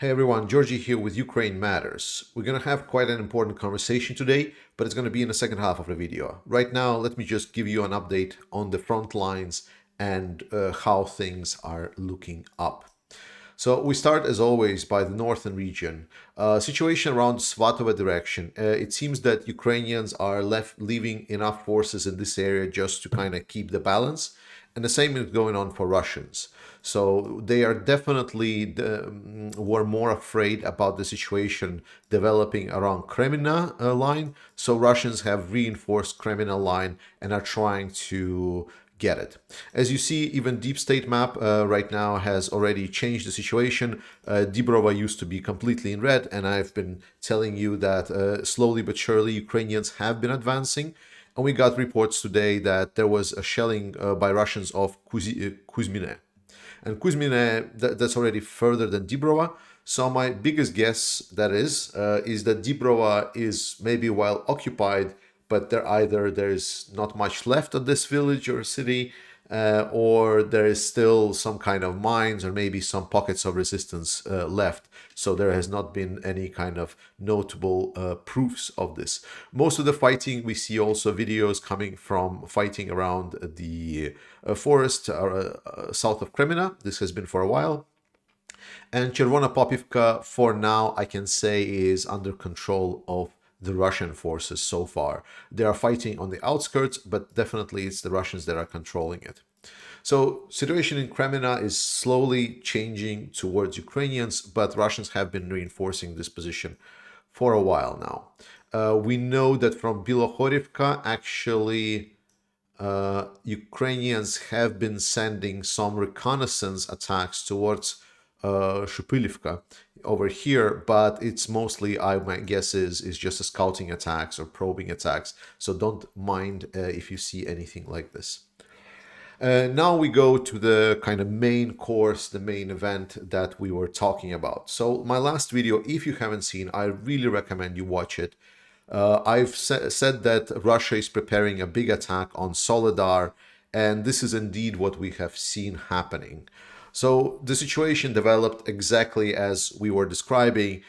Hey everyone, Georgie here with Ukraine Matters. We're going to have quite an important conversation today, but it's going to be in the second half of the video. Right now, let me just give you an update on the front lines and how things are looking up. So we start as always by the northern region. Situation around Svatove direction. It seems that Ukrainians are leaving enough forces in this area just to kind of keep the balance, and the same is going on for Russians. So they are definitely were more afraid about the situation developing around Kremina line. So Russians have reinforced Kremina line and are trying to get it. As you see, even Deep State map right now has already changed the situation. Dibrova used to be completely in red, and I've been telling you that slowly but surely Ukrainians have been advancing. And we got reports today that there was a shelling by Russians of Kuzmine. And Kuzmine, that's already further than Dibrova. So my biggest guess is that Dibrova is maybe well occupied, but there's not much left of this village or city, or there is still some kind of mines or maybe some pockets of resistance left. So there has not been any kind of notable proofs of this. Most of the fighting, we see also videos coming from fighting around the forest south of Kremina. This has been for a while. And Chervona Popivka, for now, I can say is under control of the Russian forces so far. They are fighting on the outskirts, but definitely it's the Russians that are controlling it. So situation in Kremina is slowly changing towards Ukrainians, but Russians have been reinforcing this position for a while now. We know that from Bilohorivka, actually, Ukrainians have been sending some reconnaissance attacks towards Shupilivka over here, but it's mostly, my guess is just a scouting attacks or probing attacks. So don't mind if you see anything like this. Now we go to the kind of main course, the main event that we were talking about. So my last video, if you haven't seen, I really recommend you watch it. I've said that Russia is preparing a big attack on Soledar, and this is indeed what we have seen happening. So the situation developed exactly as we were describing.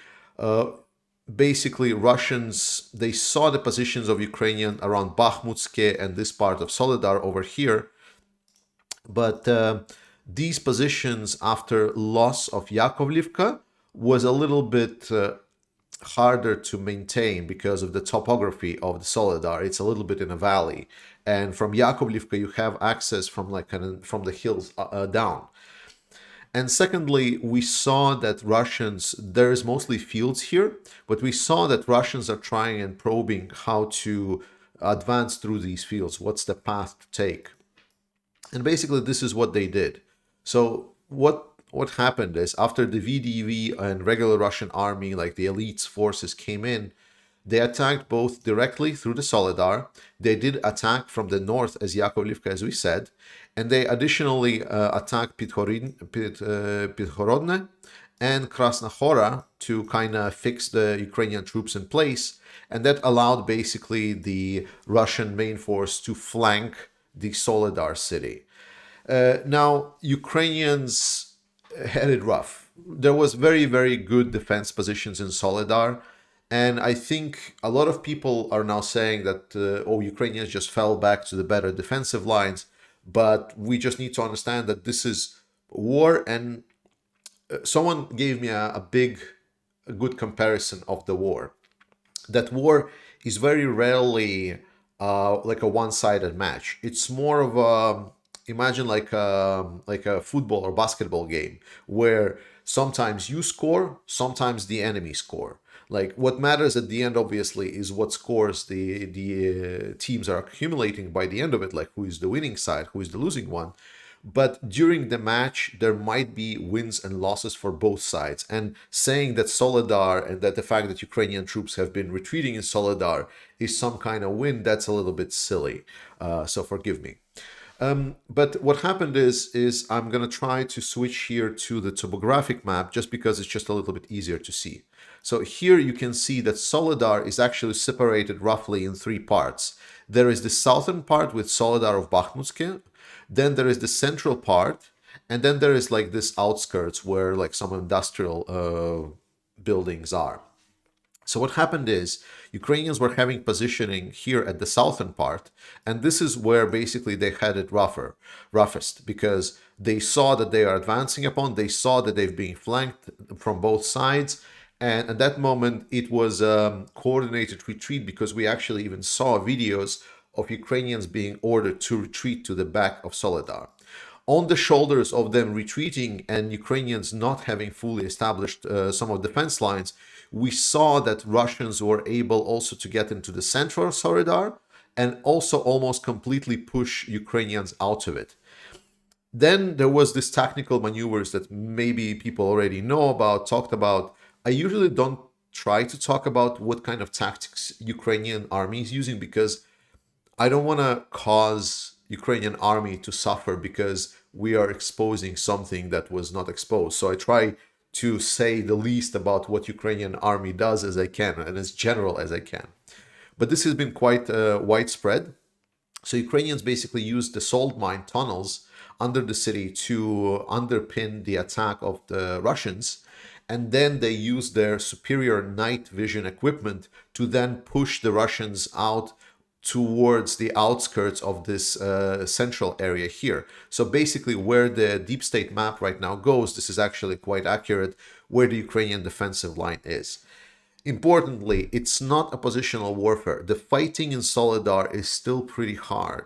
Basically, Russians, they saw the positions of Ukrainian around Bakhmutske and this part of Soledar over here, but these positions after loss of Yakovlivka was a little bit harder to maintain because of the topography of the Soledar. It's a little bit in a valley, and from Yakovlivka you have access from from the hills down. And secondly, we saw that Russians, there is mostly fields here, but we saw that Russians are trying and probing how to advance through these fields. What's the path to take? And basically, this is what they did. So what happened is after the VDV and regular Russian army, like the elites forces, came in, they attacked both directly through the Soledar. They did attack from the north as Yakovlivka, as we said, and they additionally attacked Pithorodne and Krasnohora to kind of fix the Ukrainian troops in place. And that allowed basically the Russian main force to flank the Soledar city. Now, Ukrainians had it rough. There was very, very good defense positions in Soledar. And I think a lot of people are now saying that, Ukrainians just fell back to the better defensive lines. But we just need to understand that this is war. And someone gave me a good comparison of the war. That war is very rarely like a one-sided match. It's more of a, imagine like a football or basketball game where sometimes you score, sometimes the enemy score. Like what matters at the end, obviously, is what scores the teams are accumulating by the end of it. Like who is the winning side, who is the losing one. But during the match, there might be wins and losses for both sides. And saying that Soledar and that the fact that Ukrainian troops have been retreating in Soledar is some kind of win, that's a little bit silly. So forgive me. But what happened is I'm going to try to switch here to the topographic map just because it's just a little bit easier to see. So here you can see that Soledar is actually separated roughly in three parts. There is the southern part with Soledar of Bakhmutske, then there is the central part, and then there is like this outskirts where like some industrial buildings are. So what happened is Ukrainians were having positioning here at the southern part, and this is where basically they had it roughest, because they saw that they are advancing upon, they saw that they've been flanked from both sides, and at that moment it was coordinated retreat, because we actually even saw videos of Ukrainians being ordered to retreat to the back of Soledar. On the shoulders of them retreating and Ukrainians not having fully established some of the defense lines, we saw that Russians were able also to get into the center of Soledar and also almost completely push Ukrainians out of it. Then there was this tactical maneuvers that maybe people already know about, talked about. I usually don't try to talk about what kind of tactics Ukrainian army is using, because I don't want to cause Ukrainian army to suffer because we are exposing something that was not exposed. So I try to say the least about what Ukrainian army does as I can, and as general as I can. But this has been quite widespread. So Ukrainians basically used the salt mine tunnels under the city to underpin the attack of the Russians, and then they used their superior night vision equipment to then push the Russians out towards the outskirts of this central area here. So basically where the deep state map right now goes, this is actually quite accurate where the Ukrainian defensive line is. Importantly, it's not a positional warfare. The fighting in Soledar is still pretty hard.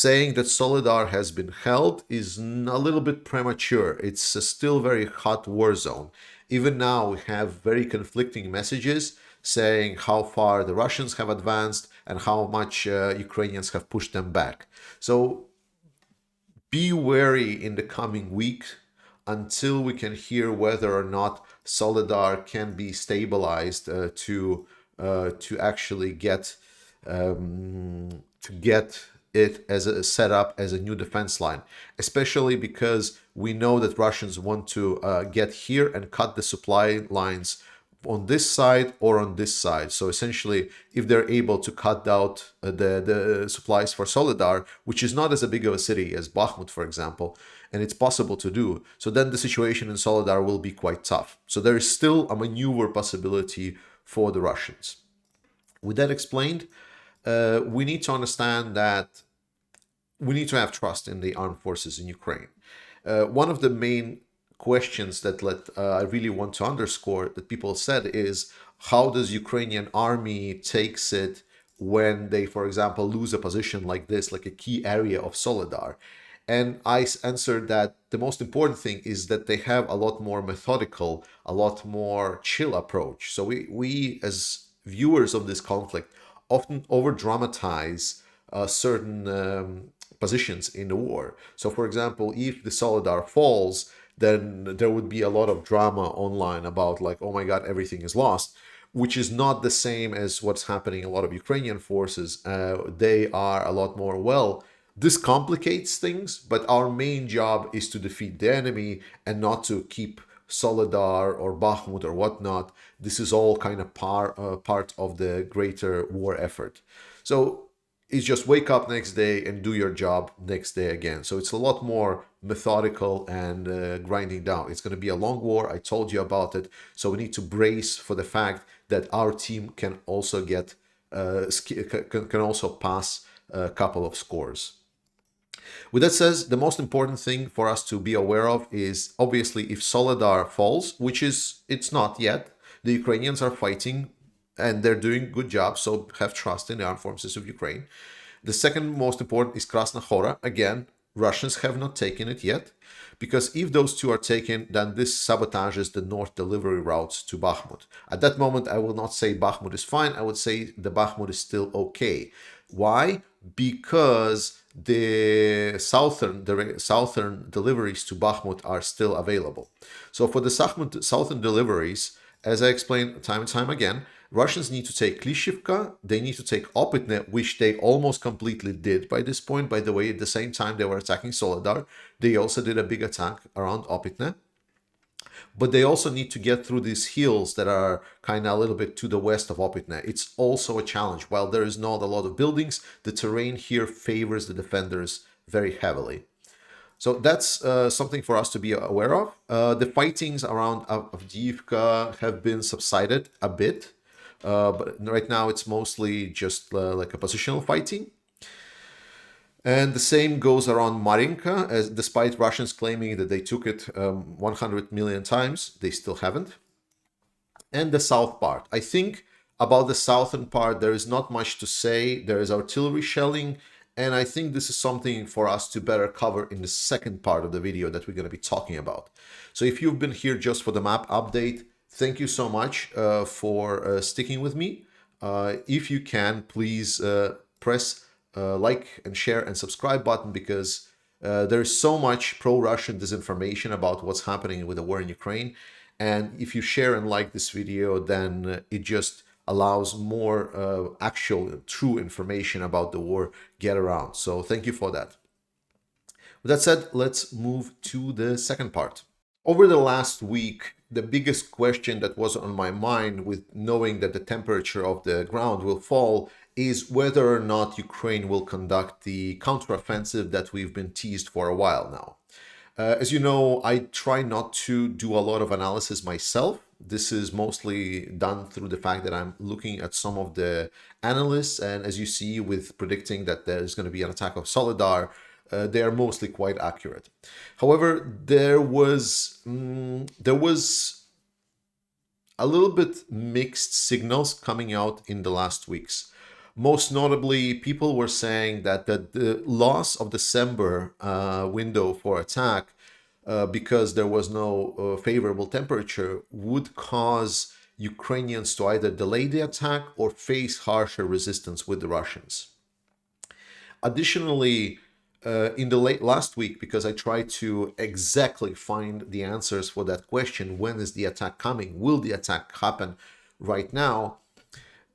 Saying that Soledar has been held is a little bit premature. It's a still very hot war zone. Even now, we have very conflicting messages saying how far the Russians have advanced and how much Ukrainians have pushed them back. So be wary in the coming week until we can hear whether or not Soledar can be stabilized to actually get it as a setup as a new defense line, especially because we know that Russians want to get here and cut the supply lines on this side or on this side. So essentially, if they're able to cut out the supplies for Soledar, which is not as big of a city as Bakhmut, for example, and it's possible to do, so then the situation in Soledar will be quite tough. So there is still a maneuver possibility for the Russians. With that explained, we need to understand that we need to have trust in the armed forces in Ukraine. One of the main questions that I really want to underscore that people said is, how does Ukrainian army takes it when they, for example, lose a position like this, like a key area of Soledar? And I answered that the most important thing is that they have a lot more methodical, a lot more chill approach. So we as viewers of this conflict often over dramatize certain positions in the war. So for example, if the Soledar falls, then there would be a lot of drama online about like, oh my God, everything is lost, which is not the same as what's happening in a lot of Ukrainian forces. They are a lot more, well, this complicates things, but our main job is to defeat the enemy and not to keep Soledar or Bakhmut or whatnot. This is all kind of part of the greater war effort. So it's just wake up next day and do your job next day again. So it's a lot more methodical and grinding down. It's going to be a long war. I told you about it. So we need to brace for the fact that our team can also get can also pass a couple of scores. With that said, the most important thing for us to be aware of is obviously if Soledar falls, which is it's not yet. The Ukrainians are fighting and they're doing a good job, so have trust in the armed forces of Ukraine. The second most important is Krasna Hora. Again, Russians have not taken it yet, because if those two are taken, then this sabotages the north delivery routes to Bakhmut. At that moment, I will not say Bakhmut is fine. I would say the Bakhmut is still okay. Why? Because the southern deliveries to Bakhmut are still available. So for the southern deliveries, as I explained time and time again, Russians need to take Klishivka, they need to take Opytne, which they almost completely did by this point. By the way, at the same time they were attacking Soledar, they also did a big attack around Opytne. But they also need to get through these hills that are kind of a little bit to the west of Opytne. It's also a challenge. While there is not a lot of buildings, the terrain here favors the defenders very heavily. So that's something for us to be aware of. The fightings around Avdiivka have been subsided a bit, but right now it's mostly just like a positional fighting. And the same goes around Marinka, as despite Russians claiming that they took it 100 million times, they still haven't. And the south part. I think about the southern part, there is not much to say. There is artillery shelling, and I think this is something for us to better cover in the second part of the video that we're going to be talking about. So if you've been here just for the map update, thank you so much for sticking with me. If you can, please press like and share and subscribe button, because there's so much pro-Russian disinformation about what's happening with the war in Ukraine. And if you share and like this video, then it just allows more actual, true information about the war get around. So thank you for that. With that said, let's move to the second part. Over the last week, the biggest question that was on my mind, with knowing that the temperature of the ground will fall, is whether or not Ukraine will conduct the counteroffensive that we've been teased for a while now. As you know, I try not to do a lot of analysis myself. This is mostly done through the fact that I'm looking at some of the analysts, and as you see, with predicting that there's going to be an attack of Soledar, they are mostly quite accurate. However, there was a little bit mixed signals coming out in the last weeks. Most notably, people were saying that the loss of December window for attack, because there was no favorable temperature, would cause Ukrainians to either delay the attack or face harsher resistance with the Russians. Additionally, in the last week, because I tried to exactly find the answers for that question, when is the attack coming? Will the attack happen right now?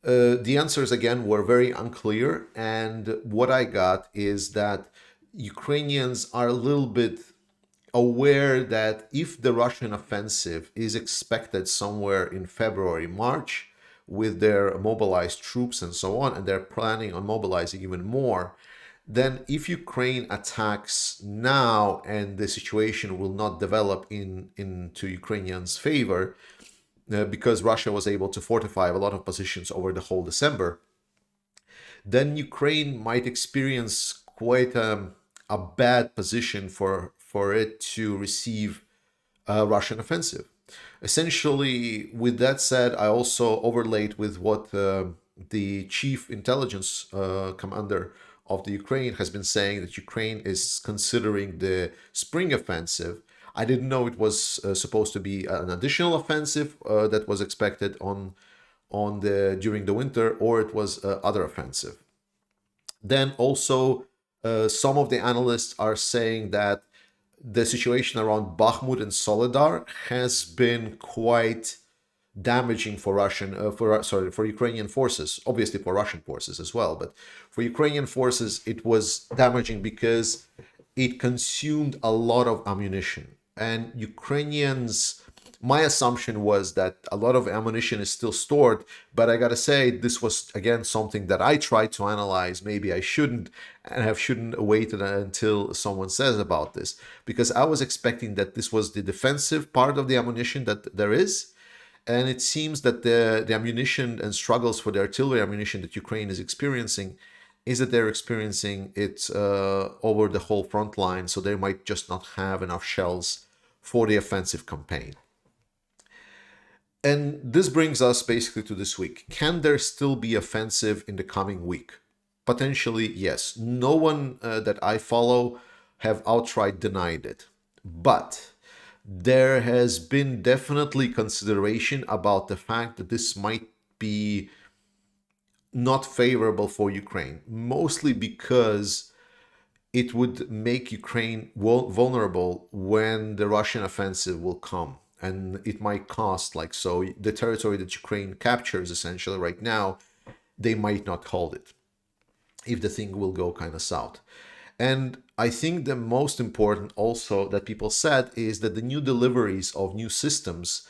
The answers again were very unclear, and what I got is that Ukrainians are a little bit aware that if the Russian offensive is expected somewhere in February, March, with their mobilized troops and so on, and they're planning on mobilizing even more, then if Ukraine attacks now and the situation will not develop into Ukrainians' favor, because Russia was able to fortify a lot of positions over the whole December, then Ukraine might experience quite a bad position for it to receive a Russian offensive. Essentially, with that said, I also overlaid with what the chief intelligence commander of the Ukraine has been saying, that Ukraine is considering the spring offensive. I didn't know it was supposed to be an additional offensive that was expected during the winter, or it was other offensive. Then also, some of the analysts are saying that the situation around Bakhmut and Soledar has been quite damaging for Ukrainian forces, obviously for Russian forces as well, but for Ukrainian forces it was damaging because it consumed a lot of ammunition. And Ukrainians, my assumption was that a lot of ammunition is still stored, but I gotta say, this was again something that I tried to analyze. Maybe I shouldn't, and I shouldn't wait until someone says about this, because I was expecting that this was the defensive part of the ammunition that there is. And it seems that the ammunition and struggles for the artillery ammunition that Ukraine is experiencing is that they're experiencing it over the whole front line, so they might just not have enough shells for the offensive campaign. And this brings us basically to this week. Can there still be offensive in the coming week? Potentially, yes. No one that I follow have outright denied it. But there has been definitely consideration about the fact that this might be not favorable for Ukraine, mostly because it would make Ukraine vulnerable when the Russian offensive will come. And it might cost, like, so the territory that Ukraine captures essentially right now, they might not hold it if the thing will go kind of south. And I think the most important also that people said is that the new deliveries of new systems,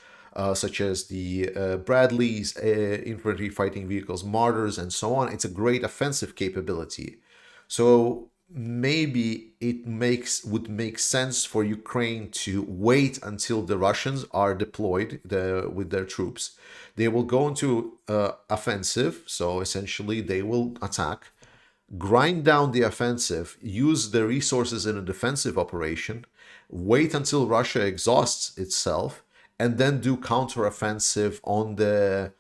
such as the Bradleys, infantry fighting vehicles, Martyrs, and so on, it's a great offensive capability. So maybe it would make sense for Ukraine to wait until the Russians are deployed with their troops. They will go into offensive, so essentially they will attack, grind down the offensive, use the resources in a defensive operation, wait until Russia exhausts itself, and then do counteroffensive on the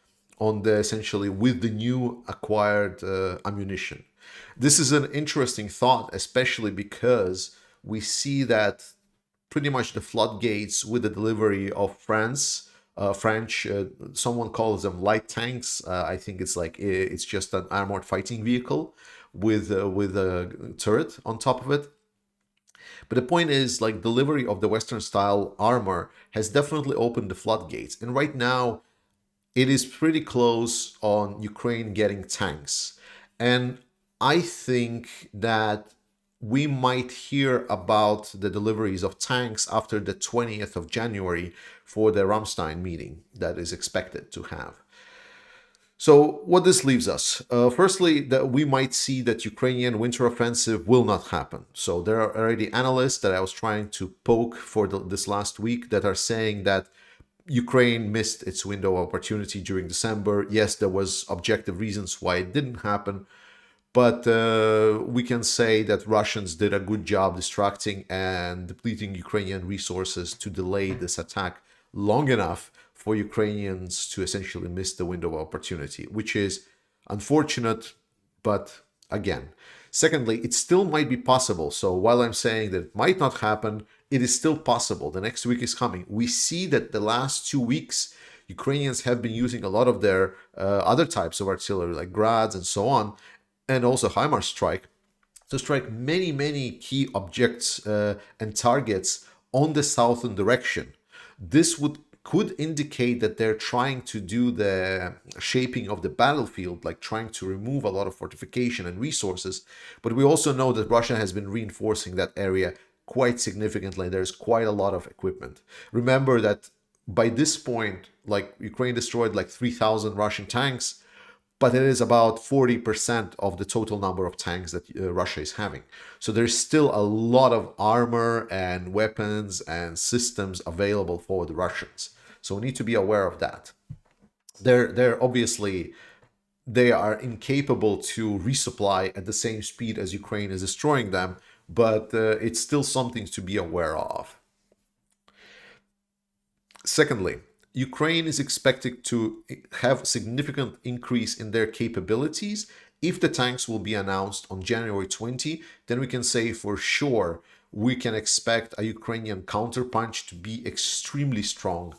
essentially with the new acquired ammunition. This is an interesting thought, especially because we see that pretty much the floodgates with the delivery of French, someone calls them light tanks. I think it's like it's just an armored fighting vehicle with a turret on top of it. But the point is, like, delivery of the Western style armor has definitely opened the floodgates, and right now it is pretty close on Ukraine getting tanks. And I think that we might hear about the deliveries of tanks after the 20th of January for the Ramstein meeting that is expected to have. So what this leaves us, firstly, that we might see that Ukrainian winter offensive will not happen. So there are already analysts that I was trying to poke for this last week that are saying that Ukraine missed its window of opportunity during December. Yes, there was objective reasons why it didn't happen, but we can say that Russians did a good job distracting and depleting Ukrainian resources to delay this attack long enough for Ukrainians to essentially miss the window of opportunity, which is unfortunate, but again. Secondly, it still might be possible. So while I'm saying that it might not happen, it is still possible. The next week is coming. We see that the last 2 weeks, Ukrainians have been using a lot of their other types of artillery, like Grads and so on, and also HIMARS strike, to strike many, many key objects and targets on the southern direction. This could indicate that they're trying to do the shaping of the battlefield, like trying to remove a lot of fortification and resources. But we also know that Russia has been reinforcing that area quite significantly. There's quite a lot of equipment. Remember that by this point, like, Ukraine destroyed like 3,000 Russian tanks, but it is about 40% of the total number of tanks that Russia is having. So there's still a lot of armor and weapons and systems available for the Russians. So we need to be aware of that. They're obviously, they are incapable to resupply at the same speed as Ukraine is destroying them, but it's still something to be aware of. Secondly, Ukraine is expected to have significant increase in their capabilities. If the tanks will be announced on January 20, then we can say for sure we can expect a Ukrainian counterpunch to be extremely strong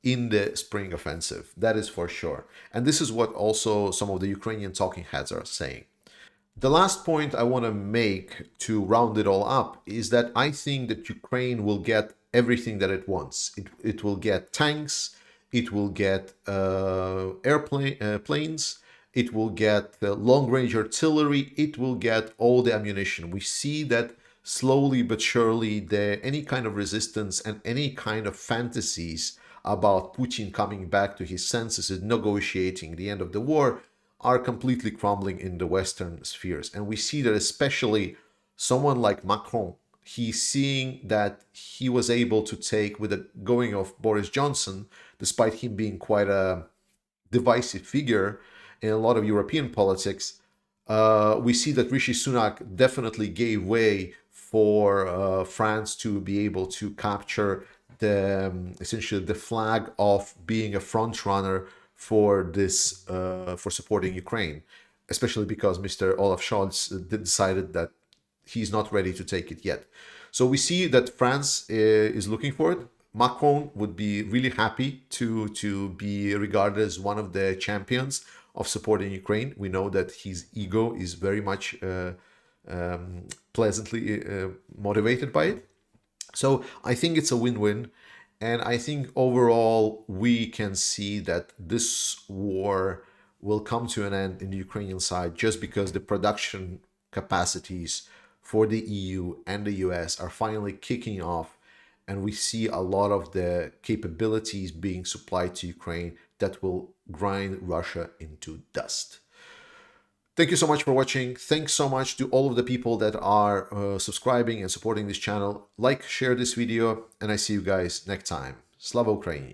in the spring offensive. That is for sure. And this is what also some of the Ukrainian talking heads are saying. The last point I want to make to round it all up is that I think that Ukraine will get everything that it wants. It will get tanks, it will get planes, it will get long-range artillery, it will get all the ammunition. We see that slowly but surely any kind of resistance and any kind of fantasies about Putin coming back to his senses and negotiating the end of the war are completely crumbling in the Western spheres. And we see that especially someone like Macron, he's seeing that he was able to take, with the going of Boris Johnson, despite him being quite a divisive figure in a lot of European politics, we see that Rishi Sunak definitely gave way for France to be able to capture essentially the flag of being a front runner for this for supporting Ukraine, especially because Mr. Olaf Scholz decided that he's not ready to take it yet. So we see that France is looking for it. Macron would be really happy to be regarded as one of the champions of supporting Ukraine. We know that his ego is very much pleasantly motivated by it. So I think it's a win-win. And I think overall we can see that this war will come to an end in the Ukrainian side just because the production capacities for the EU and the US are finally kicking off, and we see a lot of the capabilities being supplied to Ukraine that will grind Russia into dust. Thank you so much for watching. Thanks so much to all of the people that are subscribing and supporting this channel. Like, share this video, and I see you guys next time. Slava Ukraini!